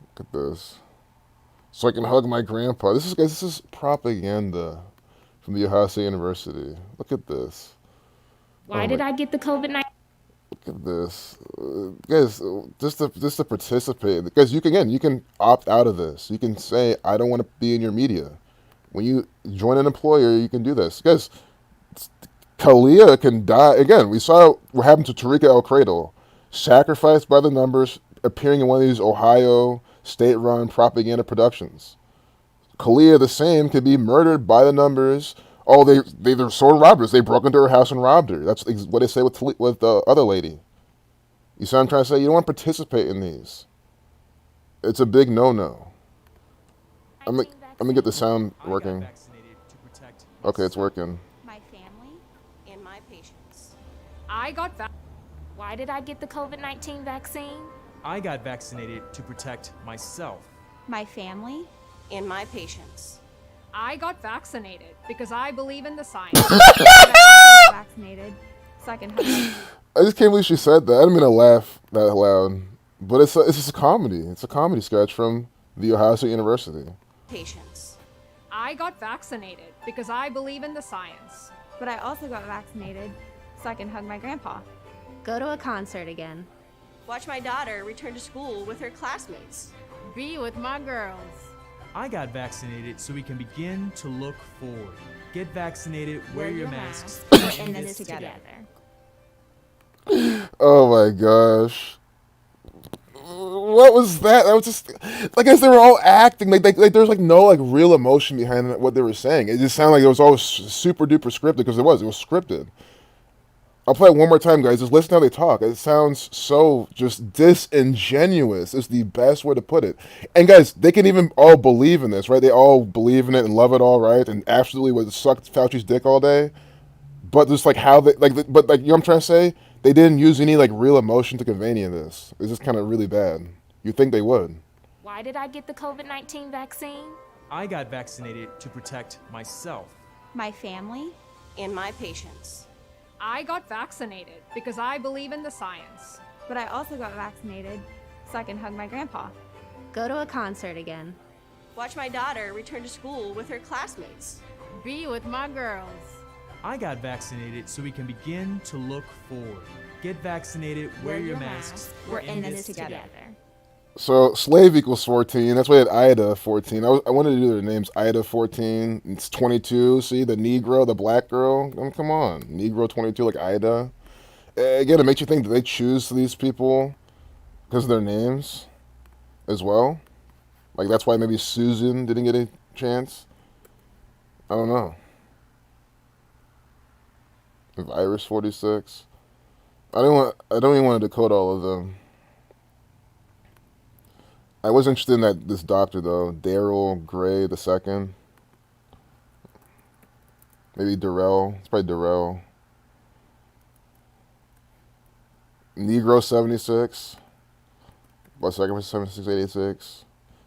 [SPEAKER 1] Look at this. So I can hug my grandpa. This is propaganda from the Ohio State University. Look at this.
[SPEAKER 3] Why did I get the COVID-19?
[SPEAKER 1] Look at this, guys. Just to participate, because you can opt out of this. You can say I don't want to be in your media. When you join an employer, you can do this, guys. Kalia can die again. We saw what happened to Tariqa El Cradle, sacrificed by the numbers, appearing in one of these Ohio state-run propaganda productions. Kalia, the same, could be murdered by the numbers. Oh, they're sword robbers. They broke into her house and robbed her. That's what they say with the other lady. You see what I'm trying to say? You don't want to participate in these. It's a big no-no. I'm gonna get the sound working. Okay, it's working.
[SPEAKER 4] My family and my patients.
[SPEAKER 3] Why did I get the COVID-19 vaccine?
[SPEAKER 5] I got vaccinated to protect myself.
[SPEAKER 4] My family and my patients.
[SPEAKER 6] I got vaccinated because I believe in the science.
[SPEAKER 4] I got vaccinated so I can help you.
[SPEAKER 1] I just can't believe she said that. I didn't mean to laugh that loud, but it's just a comedy. It's a comedy sketch from the Ohio State University.
[SPEAKER 4] Patients.
[SPEAKER 6] I got vaccinated because I believe in the science.
[SPEAKER 4] But I also got vaccinated so I can hug my grandpa.
[SPEAKER 7] Go to a concert again.
[SPEAKER 4] Watch my daughter return to school with her classmates.
[SPEAKER 6] Be with my girls.
[SPEAKER 5] I got vaccinated so we can begin to look forward. Get vaccinated, wear your masks,
[SPEAKER 3] We're
[SPEAKER 5] and
[SPEAKER 3] in
[SPEAKER 5] do
[SPEAKER 3] this together.
[SPEAKER 1] Oh my gosh. What was that? That was just like, as they were all acting like there was like no like real emotion behind what they were saying. It just sounded like it was all super duper scripted, because it was scripted. I'll play it one more time, guys. Just listen to how they talk. It sounds so just disingenuous. Is the best way to put it. And guys, they can even all believe in this, right? They all believe in it and love it all, right? And absolutely would suck Fauci's dick all day. But just like how they but like, you know what I'm trying to say? They didn't use any like real emotion to convey any of this. It's just kind of really bad. You'd think they would.
[SPEAKER 3] Why did I get the COVID-19 vaccine?
[SPEAKER 5] I got vaccinated to protect myself.
[SPEAKER 4] My family?
[SPEAKER 8] And my patients.
[SPEAKER 6] I got vaccinated because I believe in the science.
[SPEAKER 4] But I also got vaccinated so I can hug my grandpa.
[SPEAKER 7] Go to a concert again.
[SPEAKER 8] Watch my daughter return to school with her classmates.
[SPEAKER 6] Be with my girls.
[SPEAKER 5] I got vaccinated so we can begin to look forward. Get vaccinated, wear your masks,
[SPEAKER 3] We're in this together.
[SPEAKER 1] So slave equals 14. That's why I had Ida 14. I wanted to do their names. Ida 14. It's 22. See, the Negro, the black girl. I mean, come on. Negro 22, like Ida. Again, it makes you think that they choose these people because of their names as well. Like, that's why maybe Susan didn't get a chance. I don't know. Virus 46. I don't even want to decode all of them. I was interested in this doctor though, Daryl Gray II. Maybe Darrell. It's probably Darrell. Negro 76. About second for 7686.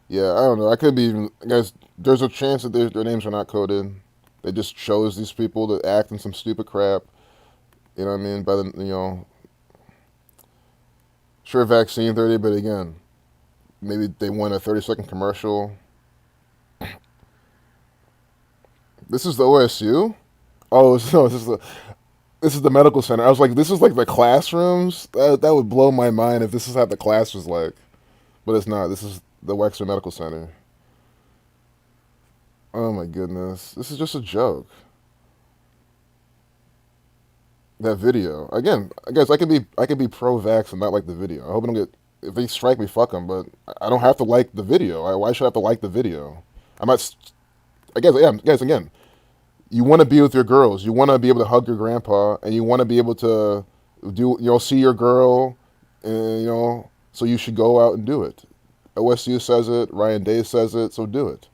[SPEAKER 1] Yeah, I don't know. I could be even, guys. There's a chance that their names are not coded. They just chose these people to act in some stupid crap. You know what I mean? By the sure, vaccine 30, but again, maybe they want a 30-second commercial. This is the OSU? Oh, no, this is the medical center. I was like, this is like the classrooms? That would blow my mind if this is how the class was like. But it's not. This is the Wexner Medical Center. Oh my goodness. This is just a joke. That video. Again, guys, I could be pro-vax and not like the video. I hope I don't get, if they strike me, fuck them, but I don't have to like the video. Why should I have to like the video? I'm not, I guess, yeah, guys, again, you want to be with your girls. You want to be able to hug your grandpa, and you want to be able to see your girl, and, so you should go out and do it. OSU says it, Ryan Day says it, so do it.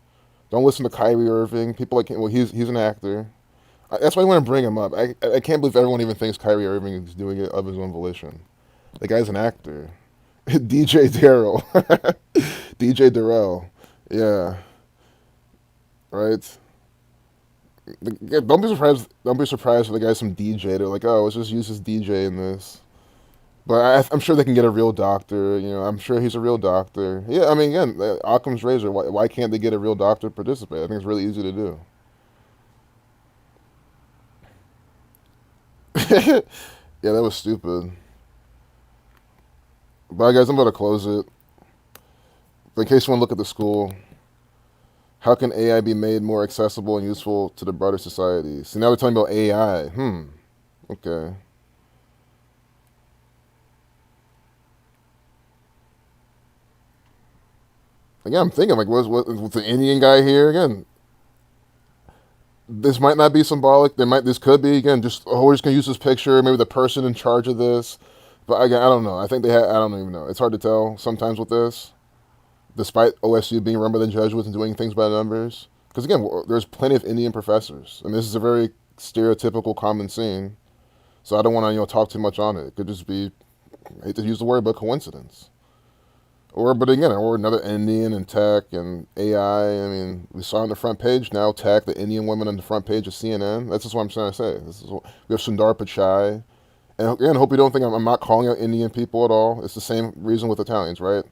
[SPEAKER 1] Don't listen to Kyrie Irving. People like him, well, he's an actor. That's why I want to bring him up. I can't believe everyone even thinks Kyrie Irving is doing it of his own volition. The guy's an actor. DJ Darrell. DJ Darrell. Yeah. Right? Don't be surprised. Don't be surprised if the guy's some DJ. They're like, oh, let's just use this DJ in this. But I'm sure they can get a real doctor. I'm sure he's a real doctor. Yeah, I mean, again, Occam's razor. Why can't they get a real doctor to participate? I think it's really easy to do. Yeah, that was stupid. But guys, I'm about to close it. But in case you want to look at the school, how can AI be made more accessible and useful to the broader society? See, now we're talking about AI. Okay. Again, I'm thinking, like, what's the Indian guy here? Again, this might not be symbolic. This could be, again, just, we're just going to use this picture, maybe the person in charge of this. But again, I don't know. I think I don't even know. It's hard to tell sometimes with this, despite OSU being run by the Jesuits and doing things by numbers. Because again, there's plenty of Indian professors. And this is a very stereotypical common scene. So I don't want to, talk too much on it. It could just be, I hate to use the word, but coincidence. But again, or another Indian in tech and AI. I mean, we saw on the front page now, tech, the Indian women on the front page of CNN. That's just what I'm trying to say. We have Sundar Pichai. And again, I hope you don't think I'm not calling out Indian people at all. It's the same reason with Italians, right?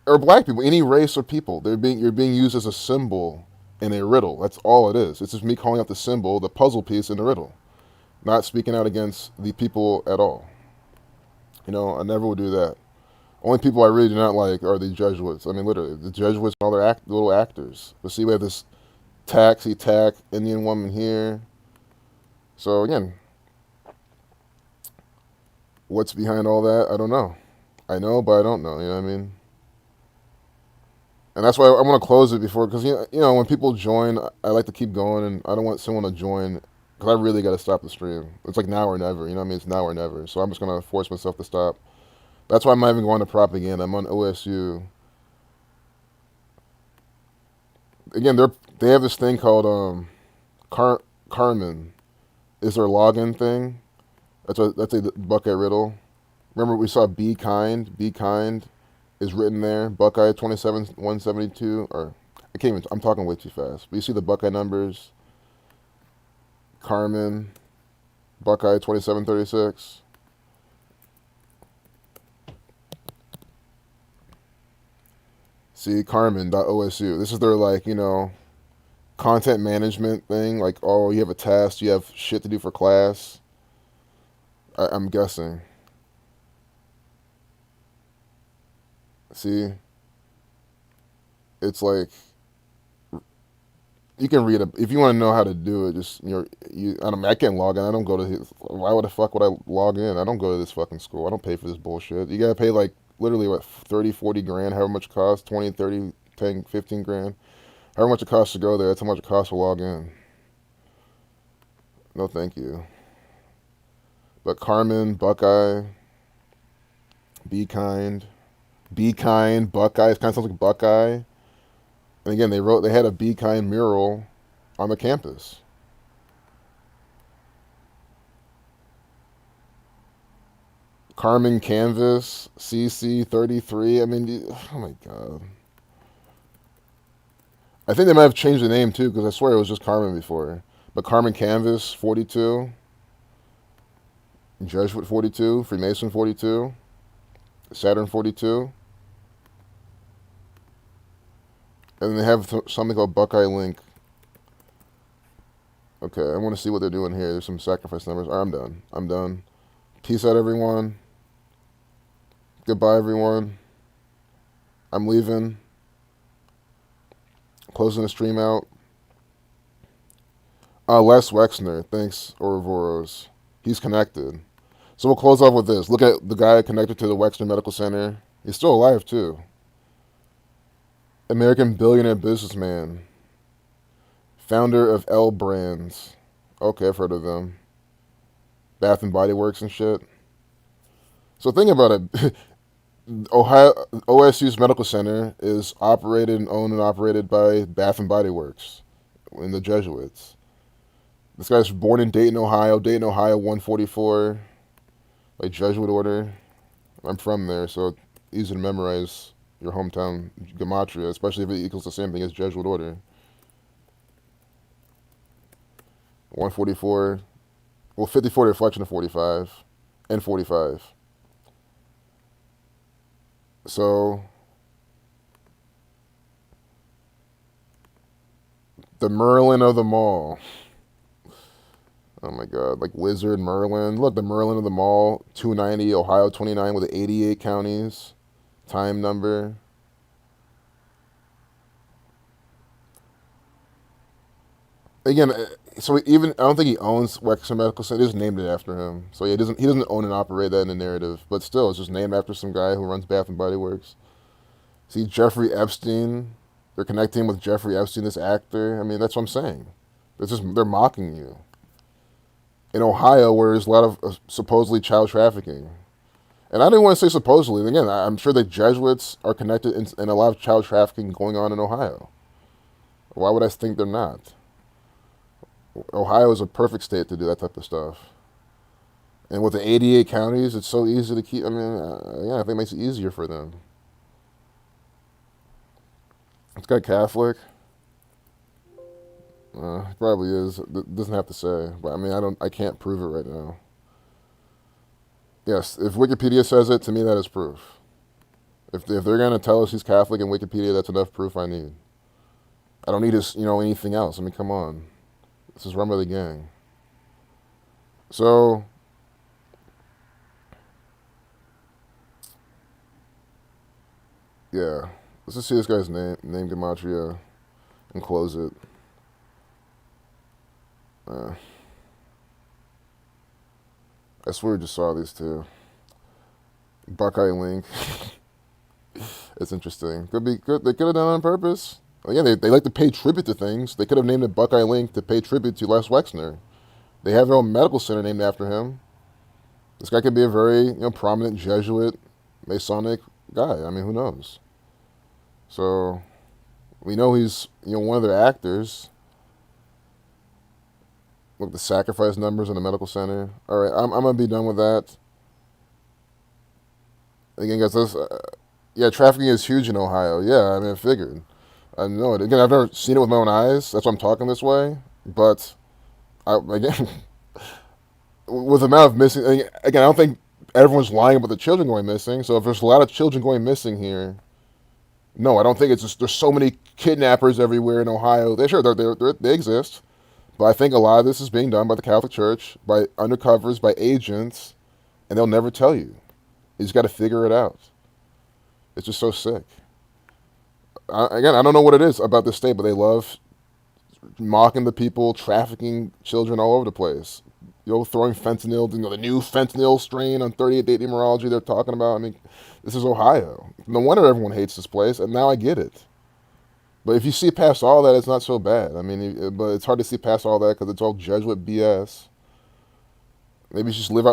[SPEAKER 1] Or black people, any race or people, you're being used as a symbol in a riddle. That's all it is. It's just me calling out the symbol, the puzzle piece in the riddle. Not speaking out against the people at all. I never would do that. Only people I really do not like are the Jesuits. I mean, literally, the Jesuits and all their little actors. But see, we have this taxi tack Indian woman here. So again, what's behind all that? I don't know. I know, but I don't know. You know what I mean? And that's why I want to close it before, because you know when people join, I like to keep going, and I don't want someone to join because I really got to stop the stream. It's like now or never. You know what I mean? It's now or never. So I'm just gonna force myself to stop. That's why I'm not even going to propaganda. I'm on OSU. Again, they have this thing called Carmen is their login thing. That's a Buckeye riddle. Remember we saw Be Kind. Be Kind is written there. Buckeye 27172. Or I can't even. I'm talking way too fast. But you see the Buckeye numbers. Carmen. Buckeye 2736. See Carmen.osu. This is their content management thing. Like, oh, you have a test, you have shit to do for class. I'm guessing. See, it's like you can read it if you want to know how to do it. Just I don't. I can't log in. I don't go to his. Why would the fuck would I log in? I don't go to this fucking school. I don't pay for this bullshit. You gotta pay like literally what 30, 40 grand, however much it costs, 20, 30, 10, 15 grand, however much it costs to go there. That's how much it costs to log in. No, thank you. But Carmen, Buckeye, Be Kind, Buckeye. It kind of sounds like Buckeye. And again, they had a Be Kind mural on the campus. Carmen Canvas, CC33. I mean, oh my God. I think they might have changed the name too, because I swear it was just Carmen before. But Carmen Canvas, 42. Jesuit 42, Freemason 42, Saturn 42. And then they have something called Buckeye Link. Okay, I want to see what they're doing here. There's some sacrifice numbers. All right, I'm done. I'm done. Peace out, everyone. Goodbye, everyone. I'm leaving. Closing the stream out. Les Wexner. Thanks, Ouroboros. He's connected. So we'll close off with this. Look at the guy connected to the Wexner Medical Center. He's still alive, too. American billionaire businessman. Founder of L Brands. Okay, I've heard of them. Bath and Body Works and shit. So think about it. OSU's medical center is operated and owned and operated by Bath and Body Works and the Jesuits. This guy's born in Dayton, Ohio. Dayton, Ohio, 144. Like Jesuit order. I'm from there, so it's easy to memorize your hometown gematria, especially if it equals the same thing as Jesuit order. 144. Well, 54 reflection of 45 and 45. So the Merlin of them all. Oh my God, like Wizard Merlin. Look, the Merlin of them all. 290, Ohio 29 with 88 counties. Time number. Again, so even I don't think he owns Wexner Medical Center. They just named it after him. So he doesn't own and operate that in the narrative. But still, it's just named after some guy who runs Bath and Body Works. See, Jeffrey Epstein. They're connecting him with Jeffrey Epstein, this actor. I mean, that's what I'm saying. They're mocking you. In Ohio, where there's a lot of supposedly child trafficking. And I didn't want to say supposedly. Again, I'm sure the Jesuits are connected in a lot of child trafficking going on in Ohio. Why would I think they're not? Ohio is a perfect state to do that type of stuff. And with the 88 counties, it's so easy to keep. I mean, I think it makes it easier for them. This guy Catholic. He probably is. It doesn't have to say, but I mean, I can't prove it right now. Yes, if Wikipedia says it, to me that is proof. If they're gonna tell us he's Catholic in Wikipedia, that's enough proof I need. I don't need anything else. I mean, come on. This is run by the gang. So Yeah. Let's just see this guy's name gematria, and close it. I swear we just saw these two. Buckeye Link. It's interesting. Could be good. They could have done it on purpose. Again, they like to pay tribute to things. They could have named it Buckeye Link to pay tribute to Les Wexner. They have their own medical center named after him. This guy could be a very prominent Jesuit, Masonic guy. I mean, who knows? So we know he's one of their actors. Look, the sacrifice numbers in the medical center. All right, I'm gonna be done with that. Again, guys, yeah, trafficking is huge in Ohio. Yeah, I mean, I figured. I know it. Again, I've never seen it with my own eyes. That's why I'm talking this way. But again, with the amount of missing, again, I don't think everyone's lying about the children going missing. So if there's a lot of children going missing here, no, I don't think it's just there's so many kidnappers everywhere in Ohio. They exist, but I think a lot of this is being done by the Catholic Church, by undercovers, by agents, and they'll never tell you. You just got to figure it out. It's just so sick. Again, I don't know what it is about this state, but they love mocking the people, trafficking children all over the place. Throwing fentanyl, the new fentanyl strain on 38-day numerology they're talking about. I mean, this is Ohio. No wonder everyone hates this place, and now I get it. But if you see past all that, it's not so bad. I mean, but it's hard to see past all that because it's all Jesuit BS. Maybe you just live out